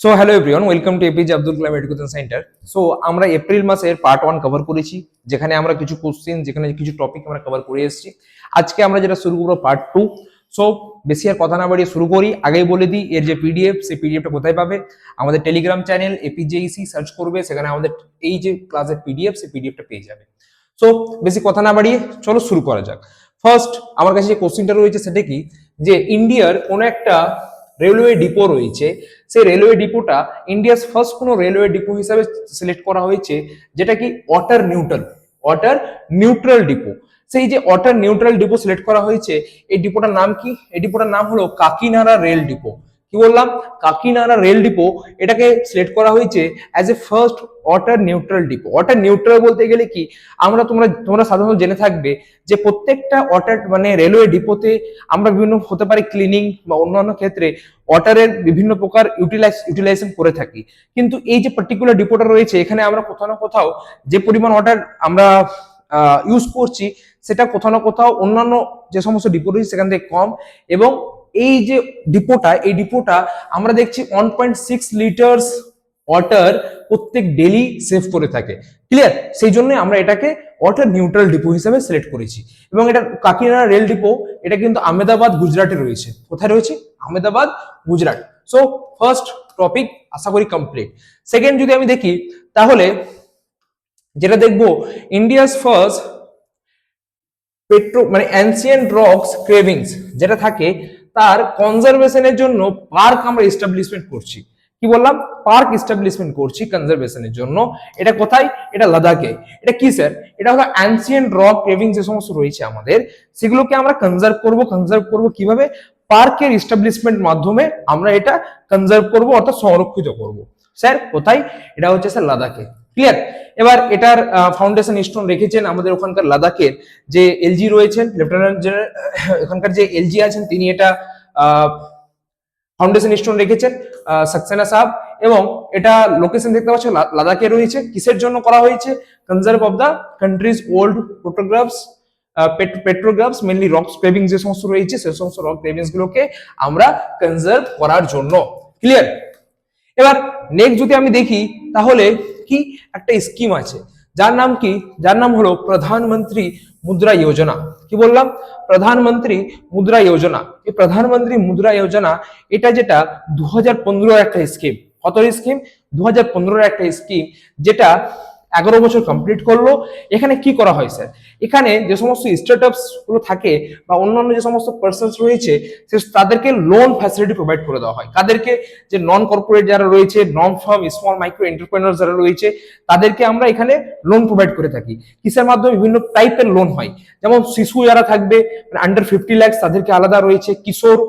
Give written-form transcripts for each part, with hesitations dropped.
So hello everyone, welcome to APJ Abdul Kalam education centre. So আমরা April মাসের part 1 cover করেছি, যেখানে আমরা কিছু কোশ্চেন, যেখানে কিছু টপিক আমরা কভার করে এসেছি। আজকে আমরা যেটা শুরু করবো পার্ট 2। সো বেশি আর কথা না বাড়িয়ে শুরু করি। আগেই বলে দিই, এর যে পিডিএফ, সেই পিডিএফটা কোথায় পাবে? আমাদের টেলিগ্রাম চ্যানেল এপিজেইসি সার্চ করবে, সেখানে আমাদের এই যে ক্লাসের পিডিএফ, সেই পিডিএফটা পেয়ে যাবে। সো বেশি কথা না বাড়িয়ে চলো শুরু করা যাক। ফার্স্ট আমার কাছে যে কোশ্চেনটা রয়েছে সেটা কি, যে ইন্ডিয়ার কোনো একটা রেলওয়ে ডিপো রয়েছে, সেই রেলওয়ে ডিপোটা ইন্ডিয়াস ফার্স্ট কোনো রেলওয়ে ডিপো হিসাবে সিলেক্ট করা হয়েছে, যেটা কি ওয়াটার নিউট্রাল ডিপো। সেই যে ওয়াটার নিউট্রাল ডিপো সিলেক্ট করা হয়েছে, এই ডিপোটার নাম কি? এই ডিপোটার নাম হলো কাকিনাড়া রেল ডিপো। কি বললাম? Kakinara rail depot. এটাকে সিলেক্ট করা হয়েছে as a first water neutral depot. Water neutral বলতে গেলে কি, তোমরা সাধারণত জেনে থাকবে যে প্রত্যেকটা ওয়াটার মানে রেলওয়ে ডিপোতে আমরা বিভিন্ন হতে পারে ক্লিনিং বা অন্যান্য ক্ষেত্রে ওয়াটারের বিভিন্ন প্রকার ইউটিলাইজেশন করে থাকি। কিন্তু এই যে পার্টিকুলার ডিপোটা রয়েছে, এখানে আমরা কোথাও না কোথাও যে পরিমাণ ওয়াটার আমরা ইউজ করছি, সেটা কোথাও না কোথাও অন্যান্য যে সমস্ত ডিপো রয়েছে সেখান থেকে কম। এবং এই যে ডিপোটা আমরা দেখছি 1.6 লিটার্স ওয়াটার প্রত্যেক ডেলি সেভ করে থাকে। ক্লিয়ার? সেই জন্য আমরা এটাকে ওয়াটার নিউট্রাল ডিপো হিসেবে সিলেক্ট করেছি। এবং এটা কাকিনাড়া রেল ডিপো, এটা কিন্তু আহমেদাবাদ গুজরাটে রয়েছে। কোথায় রয়েছে? Ahmedabad Gujarat. So first topic আশা করি কমপ্লিট। সেকেন্ড যদি আমি দেখি, তাহলে যেটা দেখবো, ইন্ডিয়াস ফার্স্ট মানে অ্যানসিয়েন্ট রকস ক্রেভিংস যেটা থাকে, তার কনজারভেশনের জন্য পার্ক আমরা এস্টাবলিশমেন্ট করছি। কি বললাম? পার্ক এস্টাবলিশমেন্ট করছি কনজারভেশনের জন্য। এটা কোথায়? এটা লাদাখে। এটা কি স্যার? এটা হলো অ্যানসিয়েন্ট রক ক্রেভিং যে সমস্ত রয়েছে আমাদের, সেগুলোকে আমরা কনজার্ভ করব কিভাবে? পার্কের এস্টাবলিশমেন্ট মাধ্যমে আমরা এটা কনজার্ভ করব, অর্থাৎ সংরক্ষিত করব। স্যার কোথায়? এটা হচ্ছে স্যার লাদাখে। ক্লিয়ার? এবার এটার ফাউন্ডেশন স্টোন রেখেছেন আমাদের ওখানকার লাদাখের যে এলজি রয়েছেন, লেফটেন্যান্ট জেনারেল, এখানকার যে এলজি আছেন তিনি এটা ফাউন্ডেশন স্টোন রেখেছেন, সাক্সেনা সাহেব। এবং এটা লোকেশন দেখতে পাচ্ছ লাদাখে রয়েছে। কিসের জন্য করা হয়েছে? Conserve of the countries old petrographs mainly rock scraping যে সমস্ত রয়েছে, সে সমস্ত রক ক্রেভিংস গুলোকে আমরা কনজার্ভ করার জন্য। ক্লিয়ার? এবার নেক্সট যদি আমি দেখি, তাহলে কি একটা স্কিম আছে, যার নাম কি? যার নাম হলো প্রধানমন্ত্রী মুদ্রা যোজনা। কি বললাম? প্রধানমন্ত্রী মুদ্রা যোজনা। এই প্রধানমন্ত্রী মুদ্রা যোজনা, এটা যেটা 2015 একটা স্কিম। কত স্কিম? 2015 একটা স্কিম, যেটা 11 বছর কমপ্লিট করলো। এখানে কি করা হয় স্যার? এখানে যে সমস্ত স্টার্টআপস গুলো থাকে বা অন্যান্য যে সমস্ত পার্সনস রয়েছে, তাদেরকে লোন ফ্যাসিলিটি প্রোভাইড করে দেওয়া হয়। কাদেরকে? যে নন কর্পোরেট যারা রয়েছে, নন ফার্ম স্মল মাইক্রো এন্টারপ্রেনার যারা রয়েছে, তাদেরকে আমরা এখানে লোন প্রোভাইড করে থাকি। কিসের মাধ্যমে? বিভিন্ন টাইপের লোন হয়। যেমন শিশু যারা থাকবে আন্ডার 50 লাখ, তাদেরকে আলাদা রয়েছে। কিশোর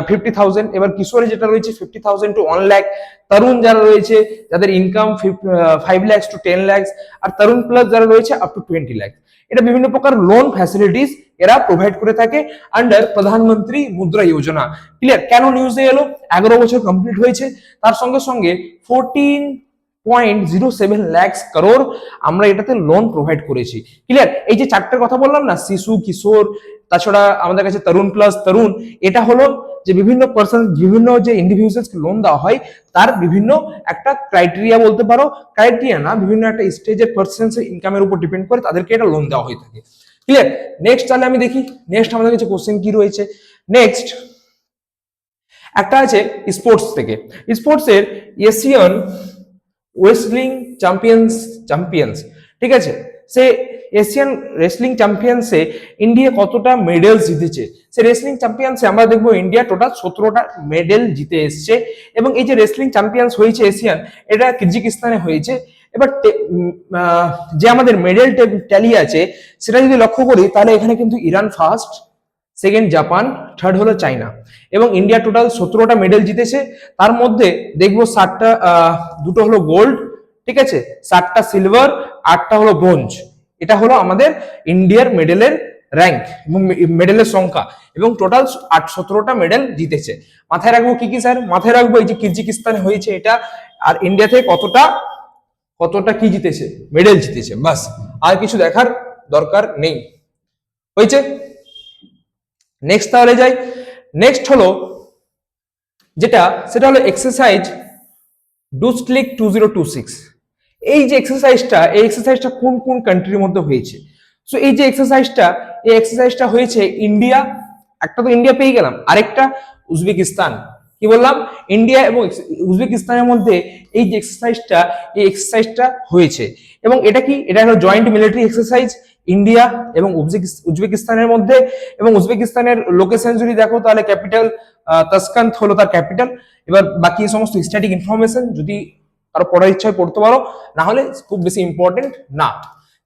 50,000। এবার কিশোরে যেটা রয়েছে 50,000 টু 1 লাখ। তরুণ যারা রয়েছে, যাদের ইনকাম 5 লাখ টু 10 লাখ। আর তরুণ প্লাস যারা রয়েছে আপ টু 20 লাখ। এটা বিভিন্ন প্রকার লোন ফ্যাসিলিটিস এরা প্রোভাইড করে থাকে আন্ডার প্রধানমন্ত্রী মুদ্রা যোজনা। ক্লিয়ার? কেন নিউজে এলো? 11 বছর কমপ্লিট হয়েছে, তার সঙ্গে সঙ্গে 14.07 লাখ করোড় আমরা এটাতে লোন প্রোভাইড করেছি। ক্লিয়ার? এই যে চারটার কথা বললাম না, শিশু, কিশোর, তাছাড়া আমাদের কাছে তরুণ প্লাস তরুণ, এটা হলো যে বিভিন্ন পার্সন, বিভিন্ন যে ইন্ডিভিজুয়ালসকে লোন দেওয়া হয়, তার বিভিন্ন একটা ক্রাইটেরিয়া বলতে পারো, ক্রাইটেরিয়া না, বিভিন্ন একটা স্টেজের পার্সনস ইনকামের উপর ডিপেন্ড করে তাদেরকে এটা লোন দেওয়া হয়ে থাকে। ক্লিয়ার? নেক্সট তাহলে আমি দেখি, নেক্সট আমাদের কাছে কোশ্চেন কি রয়েছে। নেক্সট একটা আছে স্পোর্টস থেকে। স্পোর্টসের এশিয়ান ওয়েসলিং চ্যাম্পিয়ন্স, ঠিক আছে? সে এশিয়ান রেসলিং চ্যাম্পিয়ন্সে ইন্ডিয়া কতটা মেডেলস জিতেছে? সে রেসলিং চ্যাম্পিয়ন্সে আমরা দেখবো ইন্ডিয়া টোটাল 17টা মেডেল জিতে এসছে। এবং এই যে রেসলিং চ্যাম্পিয়ন্স হয়েছে এশিয়ান, এটা কিরজিকিস্তানে হয়েছে। এবার যে আমাদের মেডেল ট্যালি আছে, সেটা যদি লক্ষ্য করি, তাহলে এখানে কিন্তু Iran first, second Japan, third হলো চায়না। এবং ইন্ডিয়া টোটাল 17টা মেডেল জিতেছে। তার মধ্যে দেখবো 7টা, দুটো হলো গোল্ড, ঠিক আছে, 7টা সিলভার, 8টা হলো ব্রোঞ্জ। এটা হলো আমাদের ইন্ডিয়ার মেডেলের র্যাঙ্ক এবং মেডেলের সংখ্যা। এবং টোটাল 17টা মেডেল জিতেছে। মাথায় রাখবো কি কি স্যার? মাথায় রাখবো এই যে কিরজিকিস্তানে হয়েছে এটা, আর ইন্ডিয়া থেকে কতটা কি জিতেছে, মেডেল জিতেছে, বাস। আর কিছু দেখার দরকার নেই। হয়েছে? নেক্সট তাহলে যাই। নেক্সট হলো যেটা, সেটা হলো এক্সারসাইজ ডুসক্লিক 2026, এই যে এক্সারসাইজটা কোন কোন কান্ট্রির মধ্যে হয়েছে? সো এই যে এক্সারসাইজটা হয়েছে ইন্ডিয়া, একটা তো ইন্ডিয়া পেয়ে গেলাম, আরেকটা উজবেকিস্তান। কি বললাম? ইন্ডিয়া এবং উজবেকিস্তানের মধ্যে এই যে এক্সারসাইজটা হয়েছে। এবং এটা কি? এটা হলো জয়েন্ট মিলিটারি এক্সারসাইজ ইন্ডিয়া এবং উজবেকিস্তানের মধ্যে। এবং উজবেকিস্তানের লোকেশন যদি দেখো তাহলে ক্যাপিটাল তাসকান্ত হলো তার ক্যাপিটাল। এবার বাকি সমস্ত স্ট্যাটিক ইনফরমেশন যদি কারো পড়ার ইচ্ছা হয় পড়তে পারো, না হলে খুব বেশি ইম্পর্টেন্ট না।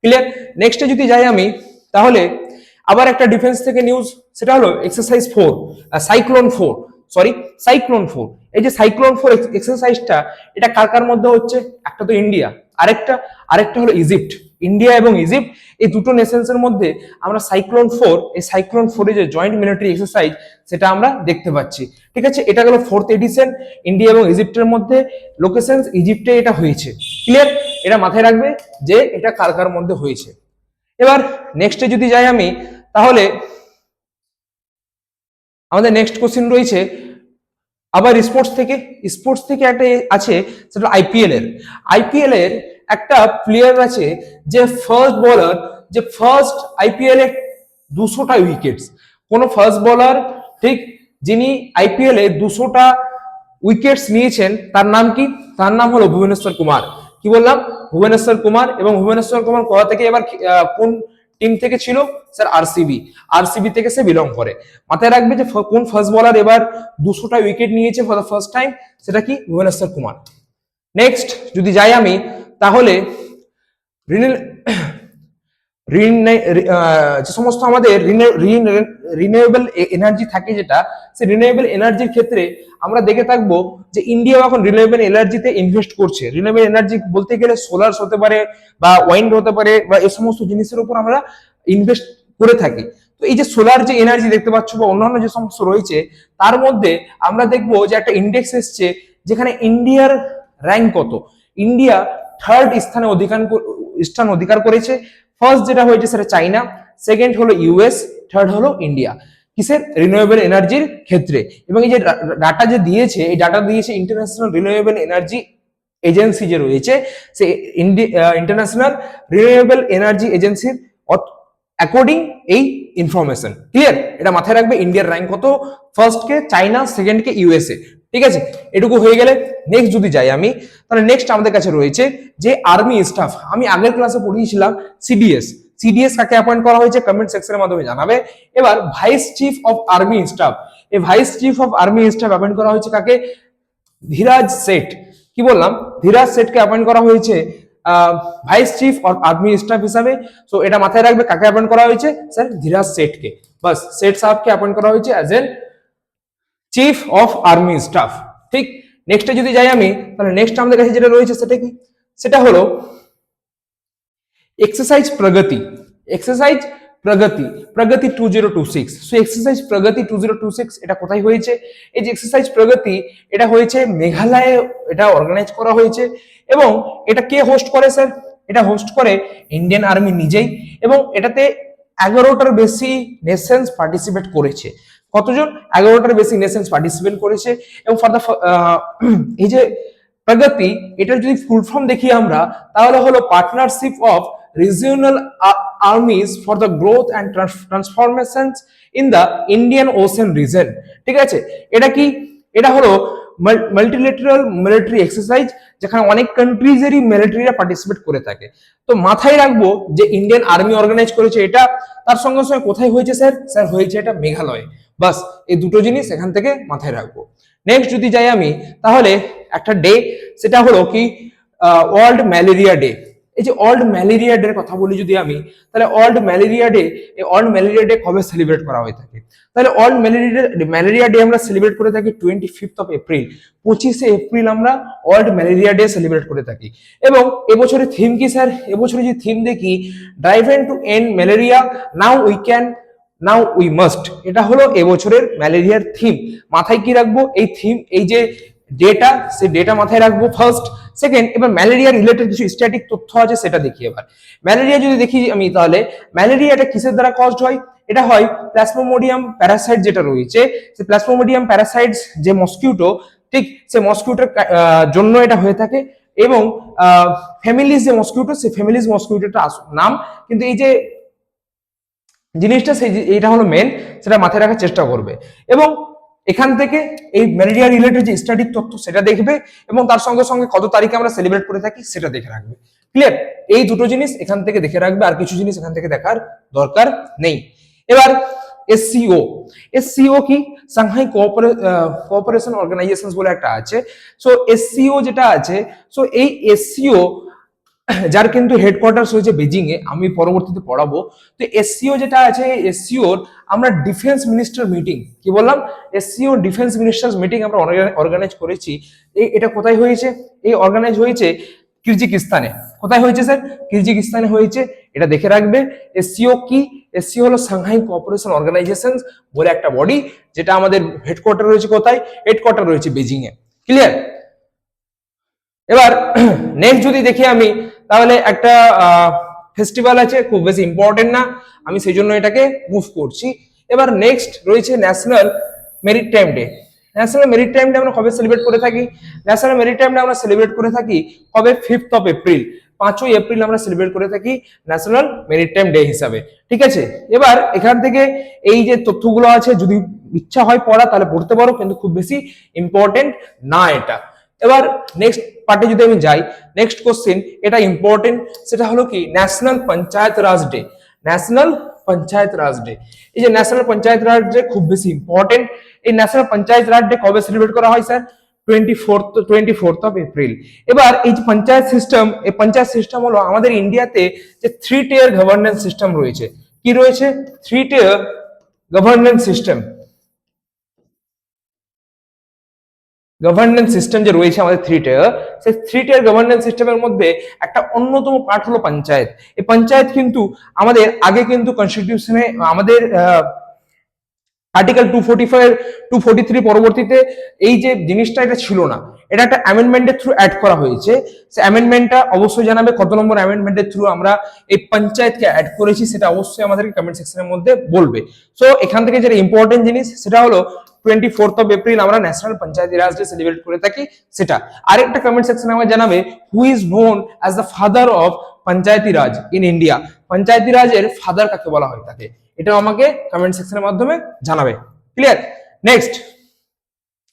ক্লিয়ার? নেক্সটে যদি যাই আমি, তাহলে আবার একটা ডিফেন্স থেকে নিউজ, সেটা হলো এক্সারসাইজ 4, সাইক্লোন 4। এই যে সাইক্লোন 4 এক্সারসাইজটা, এটা কার কার মধ্যে হচ্ছে? একটা তো ইন্ডিয়া, আরেকটা হলো ইজিপ্ট। ইন্ডিয়া এবং ইজিপ্ট, এই দুটো নেশনস এর মধ্যে আমরা সাইক্লোন 4 এর যে জয়েন্ট মিলিটারি এক্সারসাইজ, সেটা আমরা দেখতে পাচ্ছি। ঠিক আছে, এটা গেল 4th এডিশন ইন্ডিয়া এবং ইজিপ্টের মধ্যে। লোকেশন ইজিপ্টে এটা হয়েছে। ক্লিয়ার? এটা মাথায় রাখবে যে এটা কার কার মধ্যে হয়েছে। এবার নেক্সটে যদি যাই আমি, তাহলে আমাদের নেক্সট কোশ্চেন রয়েছে আবার স্পোর্টস থেকে একটা আছে, সেটা আইপিএল এর একটা প্লেয়ার আছে যে ফার্স্ট বোলার, যে ফার্স্ট আইপিএল এ 200টা উইকেটস, কোন ফার্স্ট বোলার, ঠিক, যিনি আইপিএল এ 200টা উইকেটস নিয়েছেন, তার নাম কি? তার নাম হলো ভুবনেশ্বর কুমার। কি বললাম? ভুবনেশ্বর কুমার। এবং ভুবনেশ্বর কুমার কোথা থেকে, এবার কোন টিম থেকে ছিল? স্যার আরসিবি থেকে সে বিলং করে। মাথায় রাখবে যে কোন ফার্স্ট বোলার এবার 200টা উইকেট নিয়েছে ফর দ্য ফার্স্ট টাইম, সেটা কি? ভুবনেশ্বর কুমার। নেক্সট যদি যাই আমি, তাহলে যে সমস্ত আমাদের রিনিউয়েবল এনার্জি থাকে, যেটা সে রিনিউয়েবল এনার্জির ক্ষেত্রে আমরা দেখে থাকবো যে ইন্ডিয়া এখন রিনিউয়েবল এনার্জিতে ইনভেস্ট করছে। রিনিউয়েবল এনার্জি বলতে গেলে সোলার হতে পারে বা ওয়াইন্ড হতে পারে, বা এই সমস্ত জিনিসের উপর আমরা ইনভেস্ট করে থাকি। তো এই যে সোলার যে এনার্জি দেখতে পাচ্ছ বা অন্যান্য যে সমস্ত রয়েছে, তার মধ্যে আমরা দেখবো যে একটা ইন্ডেক্স এসছে, যেখানে ইন্ডিয়ার র্যাঙ্ক কত। ইন্ডিয়া 3rd স্থান অধিকার করেছে। ফার্স্ট যেটা হয়েছে সেটা চাইনা, সেকেন্ড হলো ইউএস, থার্ড হলো ইন্ডিয়া। কিসের? রিনিউয়েবল এনার্জির ক্ষেত্রে। এবং এই যে ডাটা যে দিয়েছে, এই ডাটা দিয়েছে ইন্টারন্যাশনাল রিনিউয়েবল এনার্জি এজেন্সি যে রয়েছে, সে ইন্টারন্যাশনাল রিনিউয়েবল এনার্জি এজেন্সির অ্যাকর্ডিং এই ইনফরমেশন। ক্লিয়ার? এটা মাথায় রাখবে। ইন্ডিয়ার র্যাঙ্ক কত, ফার্স্ট কে চাইনা, সেকেন্ড কে ইউএসএ। ঠিক আছে, এটুকু হয়ে গেলে নেক্সট যদি যাই আমি, তাহলে নেক্সট আমাদের কাছে রয়েছে যে আর্মি স্টাফ। আমি আগের ক্লাসে পড়িয়েছিলাম সিডিএস কাকে অ্যাপয়েন্ট করা হয়েছে, কমেন্ট সেকশনের মাধ্যমে জানাবে। এবার vice chief of army staff, এই vice chief of army staff appoint করা হয়েছে কাকে? ধীরাজ সেঠ। কি বললাম? ধীরাজ সেঠকে অ্যাপয়েন্ট করা হয়েছে vice chief of army staff হিসাবে। সো এটা মাথায় রাখবে, কাকে অ্যাপয়েন্ট করা হয়েছে? স্যার ধীরাজ সেঠকে। বাস, সেঠ সাহেবকে অ্যাপয়েন্ট করা হয়েছে as an chief of army staff. ঠিক, নেক্সটে যদি যাই আমি, তাহলে নেক্সট আমাদের কাছে যেটা রয়েছে সেটা কি? সেটা হলো এক্সারসাইজ প্রগতি 2026। সো এক্সারসাইজ প্রগতি 2026 এটা কোথায় হয়েছে? এই যে এক্সারসাইজ প্রগতি, এটা হয়েছে মেঘালয়ে, এটা অর্গানাইজ করা হয়েছে। এবং এটা কে হোস্ট করে স্যার? এটা হোস্ট করে ইন্ডিয়ান আর্মি নিজেই। এবং এটাতে 11টার বেশি নেশনস পার্টিসিপেট করেছে। কতজন? 11টার বেশি নেশনস পার্টিসিপেট করেছে। এবং ফর দ্য এই যে প্রগতি, এটার যদি ফুল ফর্ম দেখি আমরা, তাহলে হলো partnership of regional armies for the growth and transformations in the Indian ocean region. ঠিক আছে, এটা কি? এটা হলো মাল্টিলেটারাল মিলিটারি এক্সারসাইজ, যেখানে অনেক কান্ট্রিজেরই মিলিটারিরা পার্টিসিপেট করে থাকে। তো মাথায় রাখবো যে ইন্ডিয়ান আর্মি অর্গানাইজ করেছে এটা, তার সঙ্গে সঙ্গে কোথায় হয়েছে স্যার হয়েছে এটা মেঘালয়ে। বাস, এই দুটো জিনিস এখান থেকে মাথায় রাখবো। নেক্সট যদি যাই আমি, তাহলে একটা ডে, সেটা হলো কি ওয়ার্ল্ড ম্যালেরিয়া ডে। এই যে ওয়ার্ল্ড ম্যালেরিয়া ডে কথা বলি যদি আমি, তাহলে ওয়ার্ল্ড ম্যালেরিয়া ডে কবে সেলিব্রেট করা হয়ে থাকে? তাহলে ওয়ার্ল্ড ম্যালেরিয়া ডে আমরা সেলিব্রেট করে থাকি 25th অফ এপ্রিল। 25শে এপ্রিল আমরা ওয়ার্ল্ড ম্যালেরিয়া ডে সেলিব্রেট করে থাকি। এবং এবছরের থিম কি স্যার? এবছরে যে থিম দেখি, driven to end malaria, now we must. এটা হলো এবছরের ম্যালেরিয়ার থিম। মাথায় কি রাখবো? এই থিম, এই যে ডেটা, সেই ডেটা মাথায় রাখবো ফার্স্ট। সেকেন্ড, এবার ম্যালেরিয়া রিলেটেড কিছু স্ট্যাটিক তথ্য আছে, সেটা দেখি। এবার ম্যালেরিয়া যদি দেখি আমি, তাহলে ম্যালেরিয়া এটা কিসের দ্বারা কজড হয়? এটা হয় প্লাজমোডিয়াম প্যারাসাইট যেটা রয়েছে, সেই প্লাজমোডিয়াম প্যারাসাইটস যে মসকিউটো, ঠিক সে মসকিউটোর জন্য এটা হয়ে থাকে। এবং ফ্যামিলিজ যে মসকিউটো, সেই ফ্যামিলিজ মসকিউটোটা নাম, কিন্তু এই যে জিনিসটা সেই এইটা হলো মেন, সেটা মাথায় রাখার চেষ্টা করবে। এবং এখান থেকে এই ম্যালেরিয়া রিলেটেড যে স্ট্যাটিক তথ্য সেটা দেখবে, এবং তার সঙ্গে সঙ্গে কত তারিখে আমরা সেলিব্রেট করে থাকি সেটা দেখে রাখবে। ক্লিয়ার? এই দুটো জিনিস এখান থেকে দেখে রাখবে, আর কিছু জিনিস এখান থেকে দেখার দরকার নেই। এবার এসসিও। এসসিও কি? সাংহাই কোঅপারেশন অর্গানাইজেশন বলে একটা আছে। সো এসসিও যেটা আছে, সো এই এসসিও যার কিন্তু হেডকোয়ার্টার হয়েছে বেজিং এ, আমি পরবর্তীতে পড়াবো। তো এসসিও যেটা আছে, এসসিওর আমরা ডিফেন্স মিনিস্টার মিটিং, কি বললাম, এসসিও ডিফেন্স মিনিস্টার্স মিটিং আমরা অর্গানাইজ করেছি। এটা কোথায় হয়েছে? এই অর্গানাইজ হয়েছে কিরজিকিস্তানে। কোথায় হয়েছে স্যার? কিরজিকিস্তানে হয়েছে, এটা দেখে রাখবে। এসসিও কি? এসসিও হলো সাংহাই কোঅপারেশন অর্গানাইজেশন বলে একটা বডি, যেটা আমাদের হেডকোয়ার্টার রয়েছে কোথায়? হেডকোয়ার্টার রয়েছে বেজিং এ। ক্লিয়ার? এবার নেক্সট যদি দেখি আমি, তাহলে একটা ফেস্টিভ্যাল আছে, খুব বেশি ইম্পর্টেন্ট না, আমি সেই জন্য এটাকে মুভ করছি। এবার নেক্সট রয়েছে national maritime day. National maritime day আমরা কবে সেলিব্রেট করে থাকি? ন্যাশনাল মেরিটাইম ডে আমরা সেলিব্রেট করে থাকি কবে? 5th of এপ্রিল, 5ই এপ্রিল আমরা সেলিব্রেট করে থাকি ন্যাশনাল মেরিটাইম ডে হিসাবে। ঠিক আছে? এবার এখান থেকে এই যে তথ্যগুলো আছে, যদি ইচ্ছা হয় পড়া তাহলে পড়তে পারো, কিন্তু খুব বেশি ইম্পর্টেন্ট না এটা। এবার নেক্সট পার্টে যদি আমি যাই, নেক্সট কোশ্চেন এটা ইম্পর্টেন্ট, সেটা হলো কি? ন্যাশনাল পঞ্চায়েত রাজ ডে। ন্যাশনাল পঞ্চায়েত রাজ ডে, এই যে ন্যাশনাল পঞ্চায়েত রাজ ডে খুব বেশি ইম্পর্টেন্ট। এই ন্যাশনাল পঞ্চায়েত রাজ ডে কবে সেলিব্রেট করা হয় স্যার? 24th of April. এবার এই যে পঞ্চায়েত সিস্টেম, এই পঞ্চায়েত সিস্টেম হলো আমাদের ইন্ডিয়াতে যে 3 tier গভর্নেন্স সিস্টেম রয়েছে। কি রয়েছে? 3 tier governance system. Governance system যে রয়েছে আমাদের 3 tier, সেই 3 tier গভর্নেন্স সিস্টেমের মধ্যে একটা অন্যতম পার্ট হলো পঞ্চায়েত। এই পঞ্চায়েত কিন্তু আমাদের আগে কিন্তু কনস্টিটিউশনে আমাদের আর্টিকেল 243 পরবর্তীতে এই যে জিনিসটা এটা ছিল না, এটা একটা অ্যামেন্ডমেন্টের থ্রু অ্যাড করা হয়েছে। সে অ্যামেন্ডমেন্টটা অবশ্যই জানাবে কত নম্বর অ্যামেন্ডমেন্টের থ্রু আমরা এই পঞ্চায়েতকে অ্যাড করেছি, সেটা অবশ্যই আমাদেরকে কমেন্ট সেকশনের মধ্যে বলবে। সো এখান থেকে যেটা ইম্পর্টেন্ট জিনিস সেটা হলো 24th of এপ্রিল আমরা national panchayati raj day celebrate করে থাকি সেটা। আরেকটা কমেন্ট সেকশনে আমাকে জানাবে who is known as the father of panchayati raj in India. Panchayati রাজের ফাদার কাকে বলা হয় থাকে, এটাও আমাকে কমেন্ট সেকশনের মাধ্যমে জানাবে। ক্লিয়ার? নেক্সট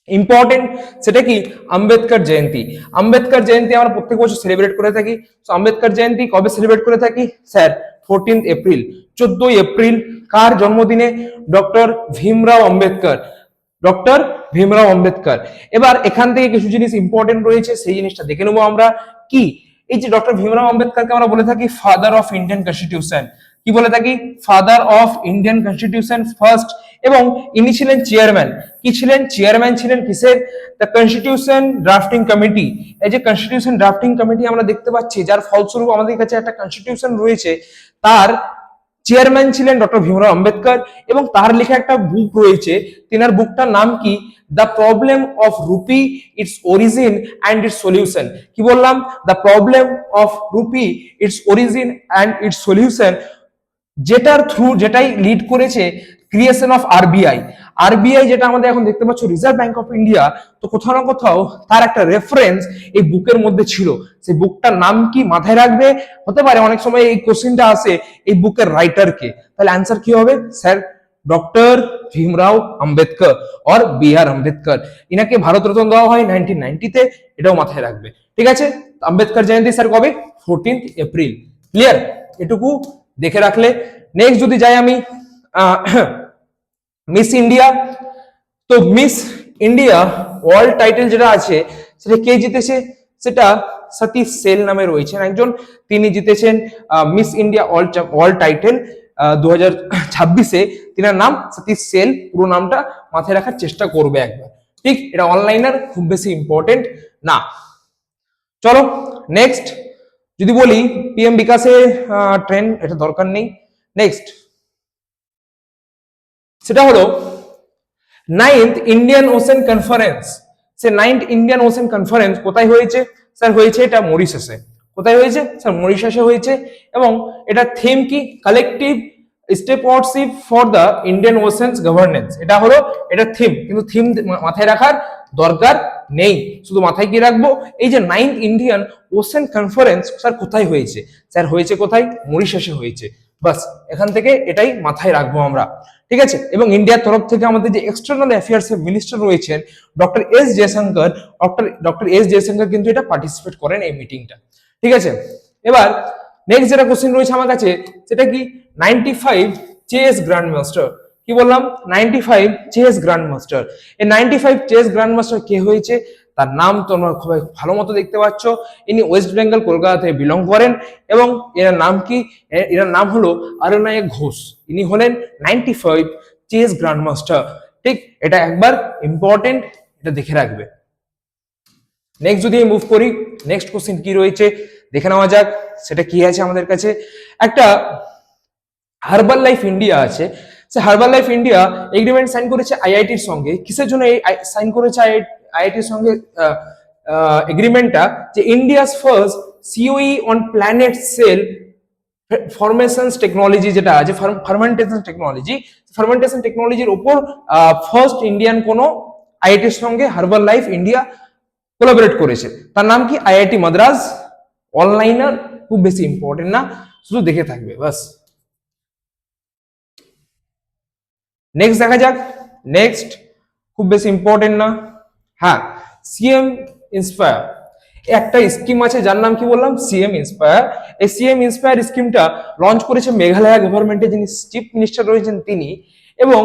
ইম্পর্টেন্ট, সেটা কি? আম্বেদকর জয়ন্তী। আম্বেদকর জয়ন্তী আমরা প্রত্যেক বছর সেলিব্রেট করে থাকি। তো আম্বেদকর জয়ন্তী কবে সেলিব্রেট করে থাকি স্যার? 14th April. 14ই এপ্রিল কার জন্মদিনে? ডক্টর ভীমরাও আম্বেদকর। ডক্টর ভীমরাও আম্বেদকর। এবার এখান থেকে কিছু জিনিস ইম্পর্টেন্ট রয়েছে, সেই জিনিসটা দেখে নেবো আমরা। কি? এই যে ডক্টর ভীমরাও আম্বেদকরকে আমরা বলে থাকি ফাদার অফ ইন্ডিয়ান কনস্টিটিউশন। কি বলে থাকি? Father of Indian constitution first. এবং ইনি ছিলেন চেয়ারম্যান। কি ছিলেন? চেয়ারম্যান ছিলেন কিসের? The constitution drafting committee. এই যে কনস্টিটিউশন ড্রাফটিং কমিটি আমরা দেখতে পাচ্ছি, যার ফলস্বরূপ আমাদের কাছে একটা কনস্টিটিউশন রয়েছে, তার চেয়ারম্যান ছিলেন ডক্টর ভীমরাও আম্বেদকর। এবং তার লেখা একটা বুক রয়েছে, তিনার বুকটার নাম কি? The problem of rupee, it's origin and it's solution. কি বললাম? The problem of rupee, it's origin and it's solution, যেটাই লিড করেছে ক্রিয়েশন অফ আরবিআই। আরবিআই যেটা আমাদের এখন দেখতে পাচ্ছ রিজার্ভ ব্যাংক অফ ইন্ডিয়া, তো কোথাও না কোথাও তার একটা রেফারেন্স এই বুকের মধ্যে ছিল। সেই বুকটার নাম কি মাথায় রাখবে। হতে পারে অনেক সময় এই কোশ্চেনটা আসে এই বুকের রাইটার কে, তাহলে আনসার কি হবে sir? Doctor Bhimrao Ambedkar or B.R.. Ambedkar. ইনাকে Bharat Ratna দেওয়া হয় 1990-তে, এটাও মাথায় রাখবে। ঠিক আছে? আম্বেদকর জয়ন্তী স্যার কবে? 14th April. ক্লিয়ার? এটুকু দেখে রাখলে। নেক্সট যদি যাই আমি মিস ইন্ডিয়া, তো মিস ইন্ডিয়া ওয়ার্ল্ড টাইটেল যেটা আছে সেটা কে জিতেছে? সেটা সতীশ সেল নামে রয়েছেন একজন, তিনি জিতেছেন মিস ইন্ডিয়া ওয়ার্ল্ড টাইটেল 2026-এ। তিনার নাম সতীশ সেল, পুরো নামটা মাথায় রাখার চেষ্টা করবে একবার। ঠিক? এটা অনলাইনের, খুব বেশি ইম্পর্টেন্ট না। চলো নেক্সট যদি বলি পিএম বিকাশে ট্রেন্ড, এটা দরকার নেই। নেক্সট সেটা হলো 9th ইন্ডিয়ান ওশেন কনফারেন্স। সে 9th ইন্ডিয়ান ওশেন কনফারেন্স কোথায় হয়েছে স্যার? হয়েছে এটা মরিশাসে। কোথায় হয়েছে স্যার? মরিশাসে হয়েছে। এবং এটা থিম কি? Collective stewardship for the Indian oceans governance. এটা হলো এটা থিম, কিন্তু থিম মাথায় রাখার দরকার নেই। শুধু মাথায় কি রাখবো, এই যে 9th Indian ocean conference sir কোথায় হয়েছে, স্যার হয়েছে কোথায়, মরিশাসে হয়েছে। বাস এখান থেকে এটাই মাথায় রাখবো আমরা, ঠিক আছে। এবং ইন্ডিয়ার তরফ থেকে আমাদের যে এক্সটার্নাল অ্যাফেয়ার্স এর মিনিস্টার রয়েছেন ডক্টর এস জয়শঙ্কর কিন্তু এটা পার্টিসিপেট করেন এই মিটিংটা, ঠিক আছে। এবার নেক্সট যেটা কোশ্চেন রয়েছে আমার কাছে, সেটা কি 95 চেস গ্র্যান্ড মাস্টার, কি বললাম 95 চেস গ্র্যান্ড মাস্টার, এই 95 চেস গ্র্যান্ড মাস্টার কে হয়েছে, তার নাম তোমরা খুব ভালো মতো দেখতে পাচ্ছ, ইনি ওয়েস্ট বেঙ্গল কলকাতা থেকে বিলং করেন এবং এর নাম কি, এর নাম হলো অরণ্যক ঘোষ, ইনি হলেন 95 চেস গ্র্যান্ড মাস্টার, ঠিক। এটা একবার ইম্পর্টেন্ট, এটা দেখে রাখবে। নেক্সট যদি মুভ করি, নেক্সট কোশ্চেন কি রয়েছে দেখে নেওয়া যাক, সেটা কি আছে আমাদের কাছে। একটা হার্বাল লাইফ ইন্ডিয়া আছে, সে herbal life India agreement sign করেছে আইআইটির সঙ্গে, কিসের জন্য সাইন করেছে আইআইটির সঙ্গে এগ্রিমেন্টটা, যে India's first COE on planet cell formations technology যেটা আছে, ফার্মেন্টেশন টেকনোলজির উপর ফার্স্ট ইন্ডিয়ান কোন আইআইটির সঙ্গে হার্বাল লাইফ ইন্ডিয়া কোলাবোরেট করেছে, তার নাম কি আইআইটি মাদ্রাজ। অনলাইনার, খুব বেশি ইম্পর্টেন্ট না, শুধু দেখে থাকবে বাস। নেক্সট দেখা যাক, নেক্সট খুব বেশি ইম্পর্টেন্ট না, হ্যাঁ সিএম ইন্সপায়ার, একটা স্কিম আছে যার নাম কি বললাম, সিএম ইন্সপায়ার। এই সিএম ইন্সপায়ার স্কিমটা লঞ্চ করেছে মেঘালয় গভর্নমেন্টের যিনি চিফ মিনিস্টার রয়েছেন তিনি। এবং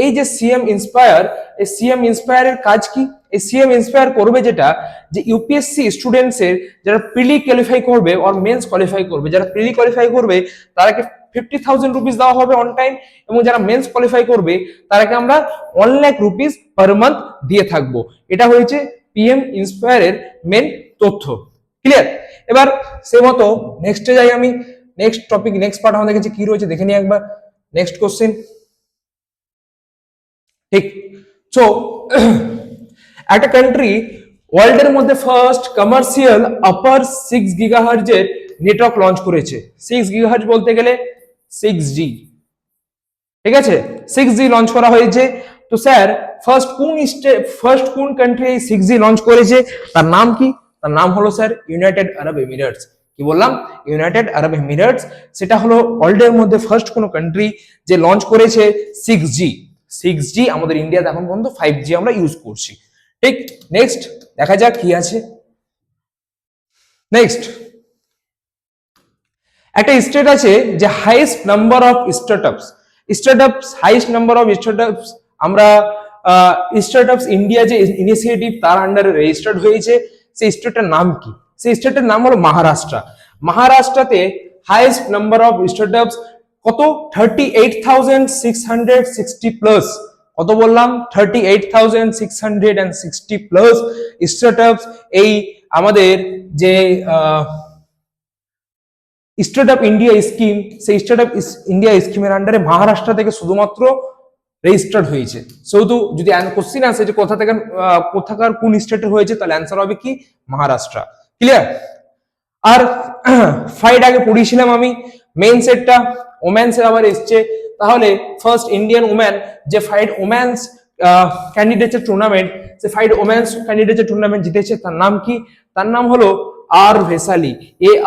এই যে সিএম ইন্সপায়ার, এই সিএম ইন্সপায়ারের কাজ কি, এই সিএম ইন্সপায়ার করবে যেটা, যে ইউপিএসসি স্টুডেন্টস এর যারা প্রিলি কোয়ালিফাই করবে আর মেন্স কোয়ালিফাই করবে, যারা প্রিলি কোয়ালিফাই করবে তারাকে 50,000 রুপিস দেওয়া হবে অন টাইম, এবং যারা মেন্স কোয়ালিফাই করবে তারাকে আমরা 1 লাখ রুপিস পার মান্থ দিয়ে থাকবো। এটা হয়েছে পিএম ইন্সপায়ারের মেন তথ্য, ক্লিয়ার। এবার সে মতো নেক্সটে যাই আমি, নেক্সট টপিক, নেক্সট পার্ট আমাদের কাছে কি রয়েছে দেখে নিই একবার। নেক্সট কোশ্চেন, ঠিক। সো একটা কান্ট্রি ওয়ার্ল্ডের মধ্যে ফার্স্ট কমার্শিয়াল আপার 6 গিগাহার্জ এর নেটওয়ার্ক লঞ্চ করেছে। 6 গিগাহার্জ বলতে গেলে 6G, ঠিক আছে, 6G লঞ্চ করা হয়েছে। তো স্যার ফার্স্ট কোন কান্ট্রি এই 6G লঞ্চ করেছে, তার নাম কি, তার নাম হলো স্যার ইউনাইটেড আরব এমিরেটস। কি বললাম, ইউনাইটেড আরব এমিরেটস, সেটা হলো ওয়ার্ল্ডের মধ্যে ফার্স্ট কোন কান্ট্রি যে লঞ্চ করেছে 6G। 6G আমাদের ইন্ডিয়াতে এখন পর্যন্ত 5G আমরা ইউজ করছি, ঠিক। নেক্সট দেখা যাক কি আছে। নেক্সট একটা স্টেট আছে যে highest number of startups highest number of startups আমরা স্টার্টআপস ইন্ডিয়া যে ইনিশিয়েটিভ তার আন্ডারে রেজিস্টার্ড হয়েছে, সেই স্টেটের নাম কি, সেই স্টেটের নাম হলো মহারাষ্ট্র। মহারাষ্ট্রতে হাইয়েস্ট নাম্বার অফ স্টার্টআপস কত, 38,660 প্লাস, কত বললাম 38,660 প্লাস স্টার্টআপস এই আমাদের যে স্টার্টআপ ইন্ডিয়া স্কিম, সেই স্টার্টআপ ইন্ডিয়া স্কিমের আন্ডারে মহারাষ্ট্র থেকে শুধুমাত্র রেজিস্টার্ড হয়েছে। সেহেতু যদি কোশ্চিন আসে যে কোথাকার কোন স্টেটে হয়েছে, তাহলে অ্যান্সার হবে কি মহারাষ্ট্র, ক্লিয়ার। আর ফাইট আগে পড়িয়েছিলাম আমি, মেইন সেটটা ওমেন্সের আবার এসছে, তাহলে ফার্স্ট ইন্ডিয়ান ওম্যান যে ফাইট ওমেন্স ক্যান্ডিডেটের টুর্নামেন্ট, যে ফাইট ওমেন্স ক্যান্ডিডেটের টুর্নামেন্ট জিতেছে, তার নাম কি, তার নাম হলো আর ভেসালি,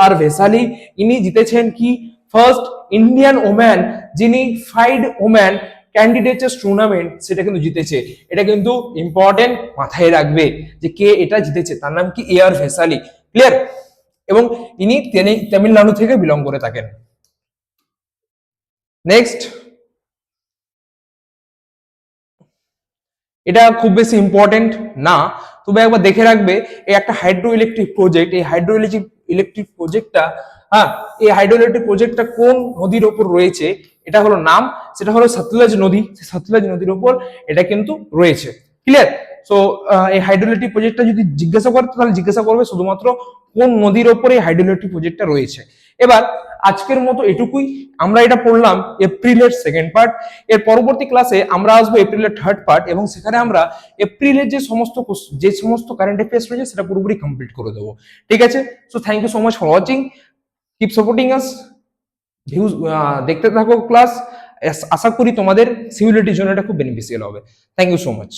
আর ভেসালি। ইনি জিতেছেন কি ফার্স্ট ইন্ডিয়ান ওম্যান যিনি ফাইট ওম্যান ক্যান্ডিডেটের টুর্নামেন্ট, সেটা কিন্তু জিতেছে। এটা কিন্তু ইম্পর্টেন্ট, মাথায় রাখবে যে কে এটা জিতেছে, তার নাম কি আর ভেসালি, ক্লিয়ার। এবং ইনি তামিলনাড়ু থেকে বিলং করে থাকেন। নেক্সট, এটা খুব বেশি ইম্পর্টেন্ট না, তবে একবার দেখে রাখবে, এই একটা হাইড্রো ইলেকট্রিক প্রজেক্ট, এই হাইড্রো ইলেকট্রিক প্রজেক্টটা, হ্যাঁ এই হাইড্রো ইলেকট্রিক প্রজেক্টটা কোন নদীর উপর রয়েছে, এটা হলো নাম, সেটা হলো সতলজ নদী। সতলজ নদীর উপর এটা কিন্তু রয়েছে, ক্লিয়ার। সো এই হাইড্রো ইলেকট্রিক প্রজেক্টটা যদি জিজ্ঞাসা করে, তাহলে জিজ্ঞাসা করবে শুধুমাত্র কোন নদীর উপরে এই হাইড্রো ইলেকট্রিক প্রজেক্টটা রয়েছে। এবার আজকের মতো এটুকুই, আমরা এটা পড়লাম এপ্রিলের সেকেন্ড পার্ট। এর পরবর্তী ক্লাসে আমরা আসবো এপ্রিলের থার্ড পার্ট, এবং সেখানে আমরা এপ্রিলের যে সমস্ত কারেন্ট অ্যাফেয়ার্স রয়েছে সেটা পুরোপুরি কমপ্লিট করে দেবো, ঠিক আছে। So thank you so much for watching, keep supporting us, views দেখতে থাকো ক্লাস। আশা করি তোমাদের সিভিলিটির জন্য এটা খুব বেনিফিশিয়াল হবে। Thank you so much.